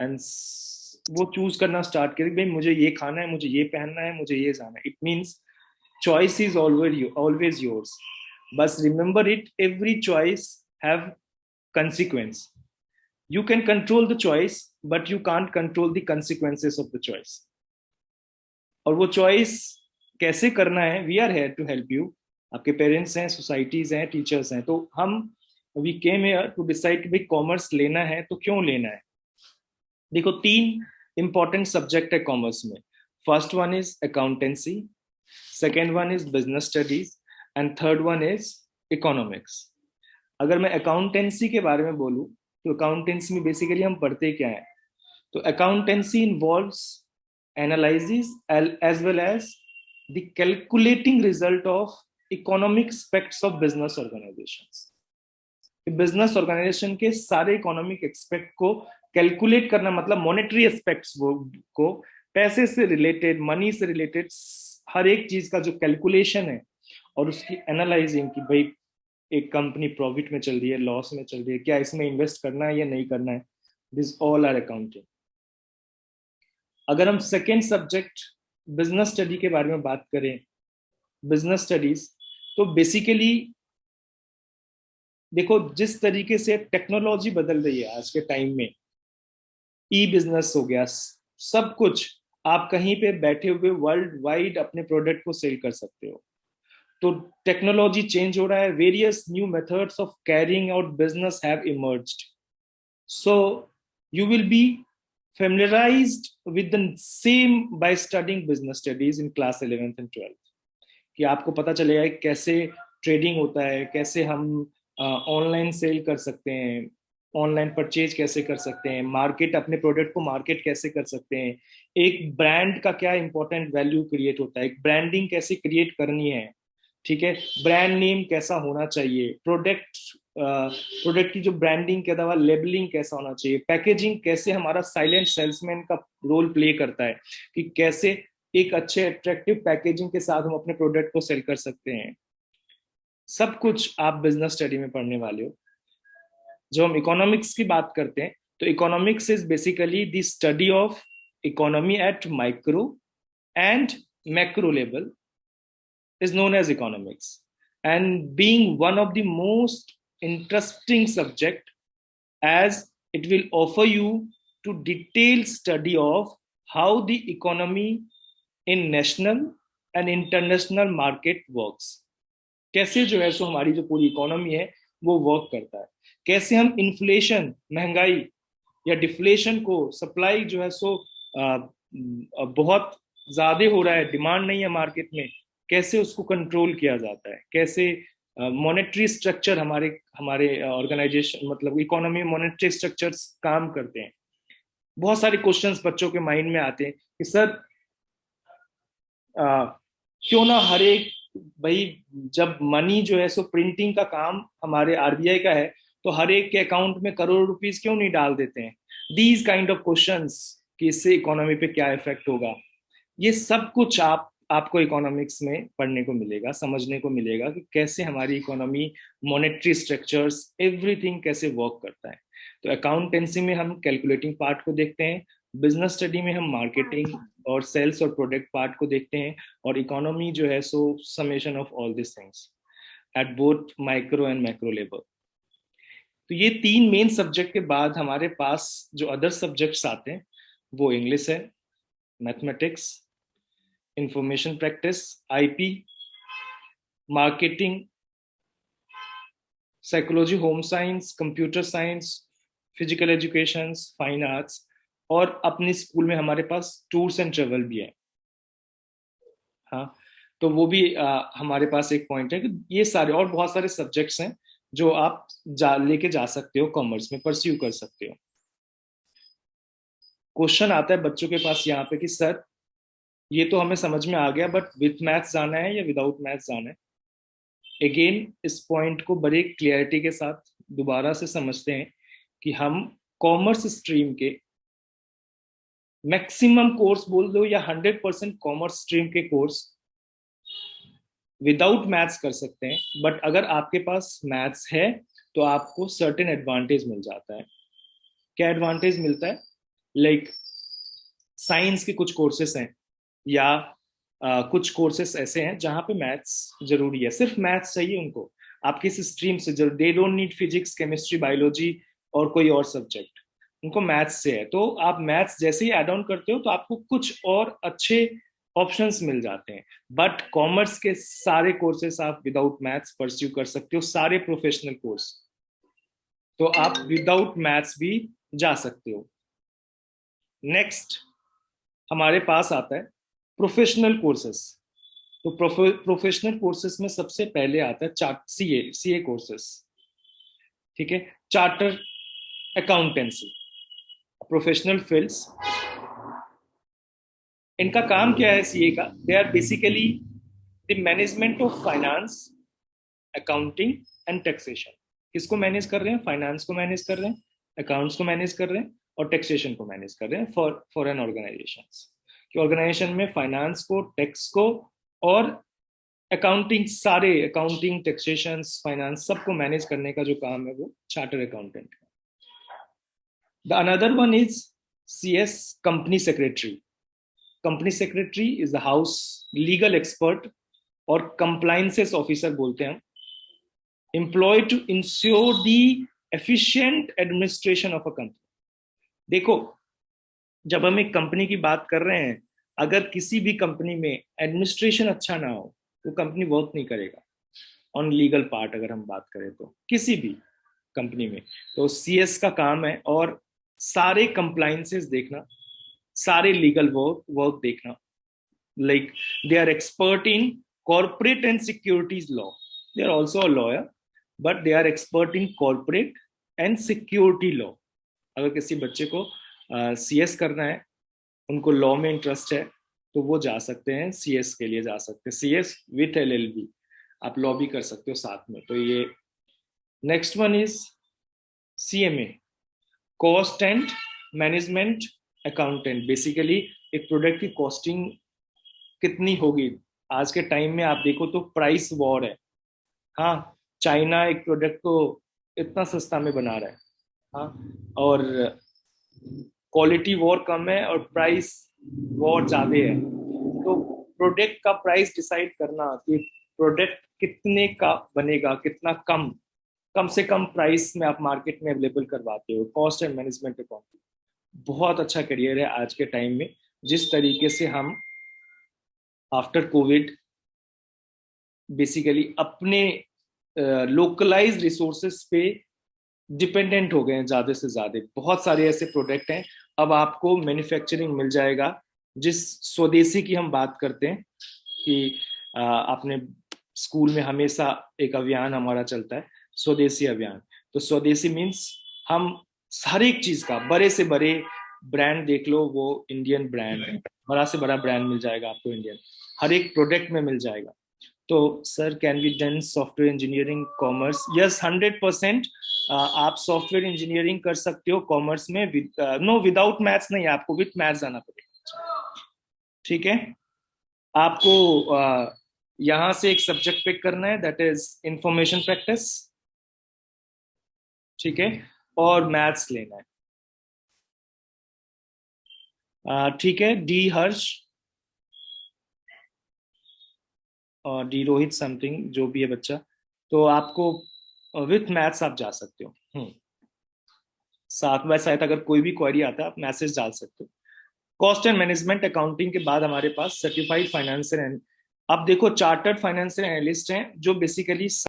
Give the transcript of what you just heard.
And वो choose करना start करे, भाई मुझे ये खाना है, मुझे ये पहनना है, मुझे ये जाना है। It means choice is always yours. But remember it, every choice have consequence. You can control the choice, but you can't control the consequences of the choice. और वो choice कैसे करना है, we are here to help you. आपके parents हैं, societies हैं, teachers हैं, तो हम we came here to decide कि भाई कॉमर्स लेना है तो क्यों लेना है। देखो, तीन इंपॉर्टेंट सब्जेक्ट है कॉमर्स में। First one is accountancy, second one is business studies, and third one is economics. अगर मैं अकाउंटेंसी के बारे में बोलूं तो अकाउंटेंसी में बेसिकली हम पढ़ते क्या है, तो accountancy involves analysis as well as the calculating result of economic aspects of business organisations. Business organisation के सारे इकोनॉमिक एस्पेक्ट को कैलकुलेट करना, मतलब मॉनेटरी एस्पेक्ट्स को, पैसे से रिलेटेड, मनी से रिलेटेड हर एक चीज का जो कैलकुलेशन है और उसकी एनालाइजिंग कि भाई एक कंपनी प्रॉफिट में चल रही है, लॉस में चल रही है, क्या इसमें इन्वेस्ट करना है या नहीं करना है, दिस ऑल आर अकाउंटिंग। अगर हम सेकेंड सब्जेक्ट बिजनेस स्टडी के बारे में बात करें, बिजनेस स्टडीज, तो बेसिकली देखो जिस तरीके से टेक्नोलॉजी बदल रही है आज के टाइम में, ई बिजनेस हो गया, सब कुछ आप कहीं पे बैठे हुए वर्ल्ड वाइड अपने प्रोडक्ट को सेल कर सकते हो। तो टेक्नोलॉजी चेंज हो रहा है, various new methods of carrying out business have emerged, so you will be familiarized with the same by studying business studies in class 11th and 12th, कि आपको पता चलेगा कैसे ट्रेडिंग होता है, कैसे हम ऑनलाइन सेल कर सकते हैं, ऑनलाइन परचेज कैसे कर सकते हैं, मार्केट, अपने प्रोडक्ट को मार्केट कैसे कर सकते हैं, एक ब्रांड का क्या इंपॉर्टेंट वैल्यू क्रिएट होता है, एक ब्रांडिंग कैसे क्रिएट करनी है, ठीक है, ब्रांड नेम कैसा होना चाहिए, प्रोडक्ट की जो ब्रांडिंग के अलावा लेबलिंग कैसा होना चाहिए, पैकेजिंग कैसे हमारा साइलेंट सेल्समैन का रोल प्ले करता है, कि कैसे एक अच्छे अट्रैक्टिव पैकेजिंग के साथ हम अपने प्रोडक्ट को सेल कर सकते हैं। सब कुछ आप बिजनेस स्टडी में पढ़ने वाले हो। जो हम इकोनॉमिक्स की बात करते हैं, तो economics is basically the study of economy eight micro and macro level is known as economics, and being one of the most interesting subject, as it will offer you to detailed study of how the economy in national and international market works, कैसे जो है सो हमारी जो पूरी economy है वो work करता है, कैसे हम इन्फ्लेशन, महंगाई या डिफ्लेशन को, सप्लाई जो है सो बहुत ज्यादा हो रहा है, डिमांड नहीं है मार्केट में, कैसे उसको कंट्रोल किया जाता है, कैसे मॉनेटरी स्ट्रक्चर हमारे हमारे ऑर्गेनाइजेशन, मतलब इकोनॉमी मॉनेटरी स्ट्रक्चर्स काम करते हैं। बहुत सारे क्वेश्चंस बच्चों के माइंड में आते हैं कि सर क्यों ना हर एक, भाई जब मनी जो है सो प्रिंटिंग का काम हमारे आरबीआई का है, तो हर एक के अकाउंट में करोड़ रुपीस क्यों नहीं डाल देते हैं, दीज काइंड ऑफ क्वेश्चंस, कि इससे इकोनॉमी पे क्या इफेक्ट होगा। ये सब कुछ आपको इकोनॉमिक्स में पढ़ने को मिलेगा, समझने को मिलेगा कि कैसे हमारी इकोनॉमी, मॉनेटरी स्ट्रक्चर्स, एवरीथिंग कैसे वर्क करता है। तो अकाउंटेंसी में हम कैलकुलेटिंग पार्ट को देखते हैं, बिजनेस स्टडी में हम मार्केटिंग और सेल्स और प्रोडक्ट पार्ट को देखते हैं, और इकोनॉमी जो है सो summation of all this things at both micro and macro level. तो ये तीन मेन सब्जेक्ट के बाद हमारे पास जो अदर सब्जेक्ट्स आते हैं वो इंग्लिश है, mathematics, information practice, IP, marketing, psychology, home science, computer science, physical education, fine arts, और अपने स्कूल में हमारे पास टूर्स एंड ट्रेवल भी है। हाँ, तो वो भी हमारे पास एक पॉइंट है कि ये सारे और बहुत सारे सब्जेक्ट्स हैं जो आप लेके जा सकते हो, कॉमर्स में परस्यू कर सकते हो। क्वेश्चन आता है बच्चों के पास यहाँ पे कि सर ये तो हमें समझ में आ गया, बट विथ मैथ्स जाना है या विदाउट मैथ्स जाना है। अगेन इस पॉइंट को बड़ी क्लियरिटी के साथ दोबारा से समझते हैं कि हम कॉमर्स स्ट्रीम के मैक्सिमम कोर्स बोल दो या 100% कॉमर्स स्ट्रीम के कोर्स विदाउट मैथ्स कर सकते हैं, बट अगर आपके पास मैथ्स है तो आपको सर्टेन एडवांटेज मिल जाता है। क्या एडवांटेज मिलता है? लाइक साइंस के कुछ कोर्सेस हैं, या कुछ कोर्सेस ऐसे हैं जहाँ पे मैथ्स जरूरी है, सिर्फ मैथ्स चाहिए उनको। आप किस स्ट्रीम से, they don't need physics, chemistry, biology और कोई और सब्जेक्ट, उनको मैथ्स से है। तो आप मैथ्स जैसे ही एड ऑन करते हो तो आपको कुछ और अच्छे ऑप्शंस मिल जाते हैं। बट कॉमर्स के सारे कोर्सेस आप विदाउट मैथ्स परस्यू कर सकते हो, सारे प्रोफेशनल कोर्स, तो आप विदाउट मैथ्स भी जा सकते हो। नेक्स्ट हमारे पास आता है प्रोफेशनल कोर्सेस। तो प्रोफेशनल कोर्सेस में सबसे पहले आता है सीए कोर्सेस, ठीक है, चार्टर अकाउंटेंसी, प्रोफेशनल फील्ड्स। इनका काम क्या है सीए का? They are basically the management of finance, accounting and taxation. किसको मैनेज कर रहे हैं? फाइनेंस को मैनेज कर रहे हैं, अकाउंट्स को मैनेज कर रहे हैं और टैक्सेशन को मैनेज कर रहे हैं फॉर एन ऑर्गेनाइजेशन। कि ऑर्गेनाइजेशन में फाइनेंस को, टैक्स को और अकाउंटिंग, सारे अकाउंटिंग, टैक्सेशन, फाइनेंस सबको मैनेज करने का जो काम है वो चार्टर अकाउंटेंट है। The another one is CS company secretary. Company secretary is the house legal expert और कंप्लायंसेस ऑफिसर बोलते हैं, employed to ensure the efficient administration of a company। देखो, जब हम एक कंपनी की बात कर रहे हैं, अगर किसी भी कंपनी में एडमिनिस्ट्रेशन अच्छा ना हो तो कंपनी वर्क नहीं करेगा। ऑन लीगल पार्ट अगर हम बात करें तो किसी भी कंपनी में, तो सीएस का काम है और सारे कंप्लायंसेस देखना, सारे लीगल वर्क देखना। Like they are expert in corporate and securities law, they are also a lawyer but they are expert in corporate and security law. अगर किसी बच्चे को सीएस करना है, उनको लॉ में इंटरेस्ट है, तो वो जा सकते हैं, सीएस के लिए जा सकते हैं, सीएस विथ एलएलबी, आप लॉ भी कर सकते हो साथ में। तो ये next one is CMA, cost and management accountant. Basically एक प्रोडक्ट की कॉस्टिंग कितनी होगी, आज के टाइम में आप देखो तो प्राइस वॉर है। हाँ, चाइना एक प्रोडक्ट को इतना सस्ता में बना रहा है, हाँ, और क्वालिटी वॉर कम है और प्राइस वॉर ज्यादा है। तो प्रोडक्ट का प्राइस डिसाइड करना कि प्रोडक्ट कितने का बनेगा, कितना कम कम से कम प्राइस में आप मार्केट में अवेलेबल करवाते हो, कॉस्ट एंड मैनेजमेंट अकाउंटिंग बहुत अच्छा करियर है आज के टाइम में। जिस तरीके से हम आफ्टर कोविड बेसिकली अपने लोकलाइज रिसोर्सेस पे डिपेंडेंट हो गए हैं ज्यादा से ज्यादा। बहुत सारे ऐसे प्रोडक्ट हैं, अब आपको मैन्युफैक्चरिंग मिल जाएगा। जिस स्वदेशी की हम बात करते हैं कि आपने स्कूल में हमेशा एक अभियान हमारा चलता है, स्वदेशी अभियान। तो स्वदेशी मीन्स हम हर एक चीज का, बड़े से बड़े ब्रांड देख लो वो इंडियन ब्रांड है, बड़ा से बड़ा ब्रांड मिल जाएगा आपको इंडियन, हर एक प्रोडक्ट में मिल जाएगा। तो sir can be done software engineering commerce? Yes, 100% आप सॉफ्टवेयर इंजीनियरिंग कर सकते हो कॉमर्स में, नो विदाउट मैथ्स नहीं, आपको विथ मैथ्स जाना पड़ेगा, ठीक है। आपको यहां से एक सब्जेक्ट पिक करना है, दैट इज इंफॉर्मेशन प्रैक्टिस, ठीक है, और मैथ्स लेना है, ठीक है। डी हर्ष और डी रोहित समथिंग जो भी है बच्चा, तो आपको विथ मैथ्स आप जा सकते हो। साथ बाय साथ अगर कोई भी क्वेरी आता है आप मैसेज डाल सकते हो। कॉस्ट एंड मैनेजमेंट अकाउंटिंग के बाद हमारे पास सर्टिफाइड फाइनेंशियल, अब देखो चार्टर्ड फाइनेंशियल एनालिस्ट हैं जो बेसिकली